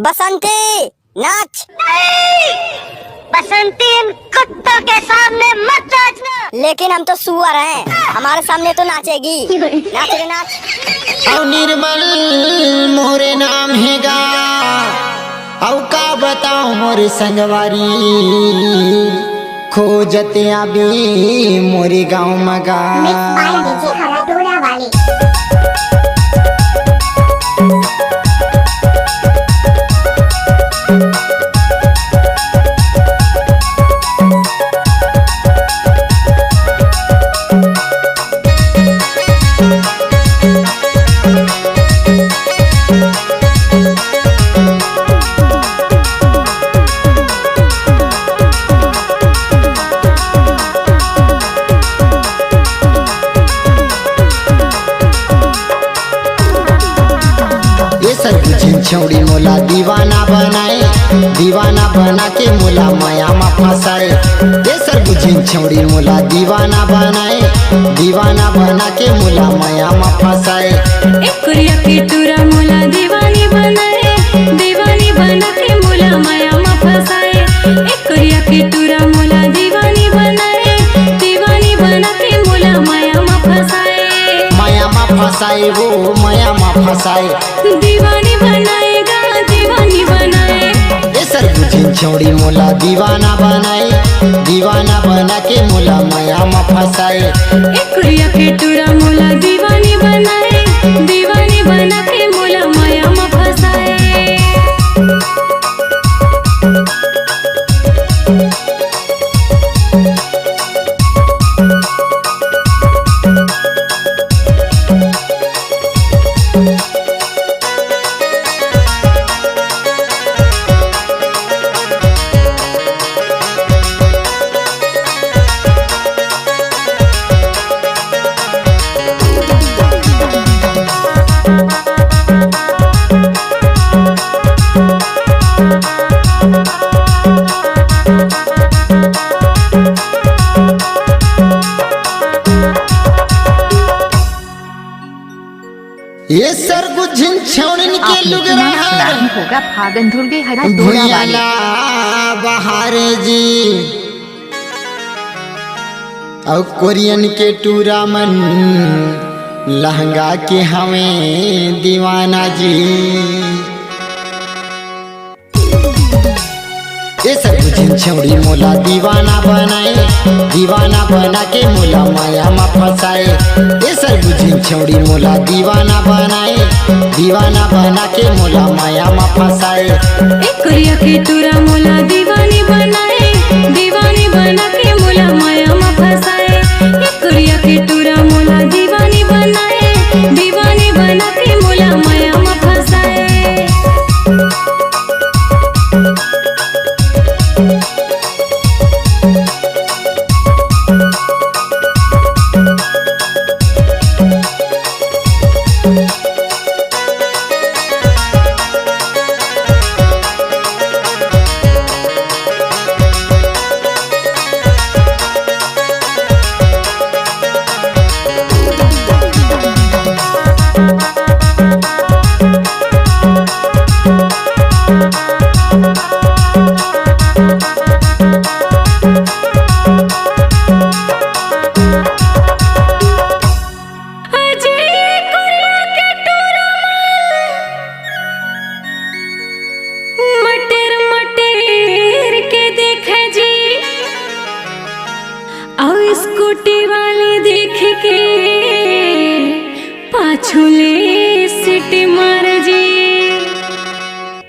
बसंती नाच। बसंती इन कुत्तों के सामने मत नाचना। लेकिन हम तो सुअर हैं, हमारे सामने तो नाचेगी। नाच रे नाच। औ निर्मल मोरे नाम हैगा, औ का बताओ मोरे संगवारी, खोजते आबी मोरे गाँव मगा। छौड़ी मोला दीवाना बनाए, दीवाना बना के मोला माया में फंसाए। ये सर बुझिन छौड़ी मोला दीवाना बनाए, दीवाना बना के मोला माया में फंसाए। एक कुरिया की टूरा मोला दीवानी बनाए, दीवानी बना के मोला माया में फंसाए। एक कुरिया की टूरा मोला दीवानी बनाए, दीवानी बना के मोला माया में फंसाए। माया में फंसाए वो माया में फंसाए, दीवानी बनाएगा दीवानी बनाए। ये सर बुझिन छौड़ी मोला दीवाना बनाए, दीवाना बना के मोला माया में फंसाए। एक कुरिया की टूरा मोला दीवानी बनाए, दीवानी बना के मोला माया में फंसाए। ये सर बुझिन छौड़न के लुगरा होगा फागन धुर्गे हरा भुयाला बहार जी, और कोरियन के टूरा मन लहंगा के हमें दीवाना जी। ये सब बुझिन छौड़ी मोला दीवाना बनाए, दीवाना बना के मोला माया में फंसाए। ये सब बुझिन छौड़ी मोला दीवाना बनाए, दीवाना बना के मोला माया में फंसाए। एक कुरिया की टूरा मोला दीवानी बनाए, दीवानी बना के मोला माया में फंसाए। एक कुरिया की टूरा मोला दीवानी बनाए, दीवानी बना के मोला माया में फंसाए। स्कूटी वाले देख के पाछुले सिटी मार जी।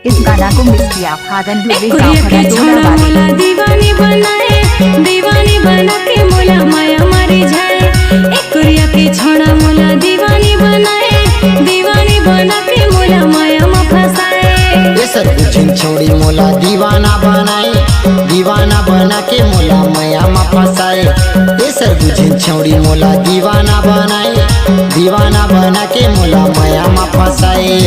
इस गाना को मिस किया फागन धुर्गे के छोड़ा मोला दीवानी बनाए, दीवानी बना के मोला माया मारी जाए। एक कुरिया के छोड़ा मोला दीवानी बनाए, दीवानी बना के मोला माया में फंसाए। ये सर बुझिन छौड़ी मोला दीवाना बनाए, दीवाना बना के मोला माया में फंसाए। ये सर बुझिन छौड़ी मोला दीवाना बनाए, दीवाना बना के मोला माया में फंसाए।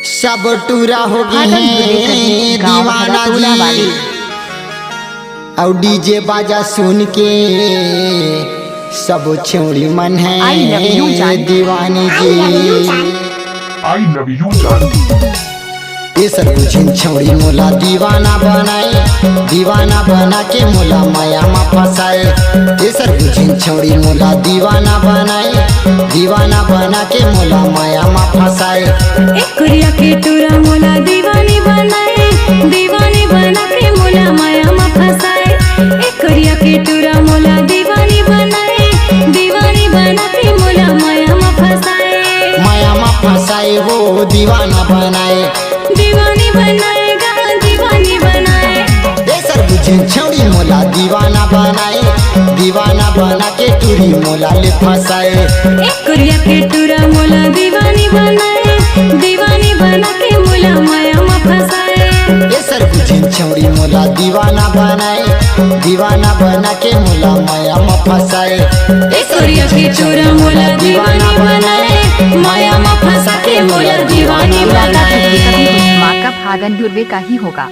सब टूरा हो गए भागल दुर्गे हैं कहीं गाँव दीवाना भरा टोला वाली। जी और डीजे बाजा सुन के सब छौड़ी मन है I love you, जान। दीवानी जी I love you, जान। ये सब बुझिन छौड़ी मोला दीवाना बनाए दीवाना बना के मोला माया में फंसाए ये सब बुझिन छौड़ी मोला दीवाना बनाए दीवाना बना के मोला माया में फंसाए एक कुरिया के टूरा मोला दीवानी बनाए दीवानी बना के मोला माया में फंसाए एक कुरिया के टूरा मोला दीवानी बनाए दीवानी बना के मोला माया में फंसाए माया में फंसाए वो दीवाना बनाए दीवानी बनाएगा दीवानी बनाए ये सब बुझिन छौड़ी मोला दीवाना बनाए दीवाना बना के टूरी मोला ले फंसाए एक कुरिया के टूरा मोला दीवानी बनाए दीवानी बना के मोला माया में फंसाए ये सब बुझिन छौड़ी मोला दीवाना बनाए दीवाना बना के मोला माया में फंसाए ये सब कुरिया के बुझिन छौड़ी टूरा मोला दीवानी बनाए माया में फंसा के मोला दीवानी कभी बनाए उस माँ का भागन दुर्वे का ही होगा।